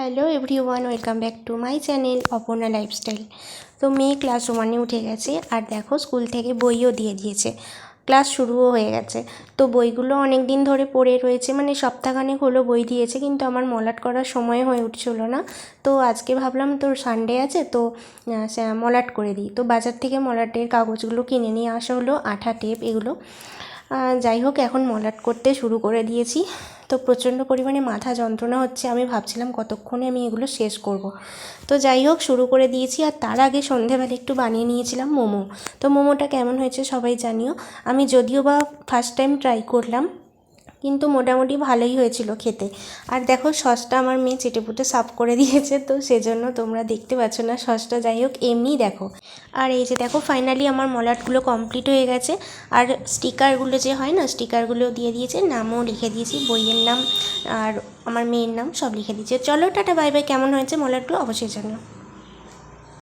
Hello everyone, welcome back to my channel Aparna lifestyle. তো মেয়ে class 1-এ উঠে গেছে, আর দেখো স্কুল থেকে বইও দিয়ে দিয়েছে, ক্লাস শুরুও হয়ে গেছে। তো বইগুলো অনেক দিন ধরে পড়ে রয়েছে, মানে সপ্তাহখানেক হলো বই দিয়েছে, কিন্তু আমার মলাট করার সময় হয়ে উঠছিল না। তো আজকে ভাবলাম তোর সানডে আছে তো মলাট করে দিই। তো বাজার থেকে মলাটের কাগজগুলো কিনে নিয়ে আসা হলো, আঠা, টেপ এগুলো। যাই হোক, এখন মলাট করতে শুরু করে দিয়েছি। তো প্রচণ্ড পরিমাণে মাথা যন্ত্রণা হচ্ছে, আমি ভাবছিলাম কতক্ষণে আমি এগুলো শেষ করব। তো যাই হোক, শুরু করে দিয়েছি। আর তার আগে সন্ধেবেলা একটু বানিয়ে নিয়েছিলাম মোমো। তো মোমোটা কেমন হয়েছে সবাই জানিও। আমি যদিও বা ফার্স্ট টাইম ট্রাই করলাম, কিন্তু মোটামুটি ভালোই হয়েছিল খেতে। আর দেখো, সসটা আমার মেয়ে চেটেপুটে সাফ করে দিয়েছে, তো সেজন্য তোমরা দেখতে পাচ্ছ না সসটা। যাই হোক, এমনিই দেখো। আর এই যে দেখো, ফাইনালি আমার মলাটগুলো কমপ্লিট হয়ে গেছে। আর স্টিকারগুলো যে হয় না, স্টিকারগুলো দিয়ে দিয়েছে, নামও লিখে দিয়েছি, বইয়ের নাম আর আমার মেয়ের নাম সব লিখে দিয়েছে। চলো টাটা, বাই বাই। কেমন হয়েছে মলাটগুলো অবশ্যই জানো।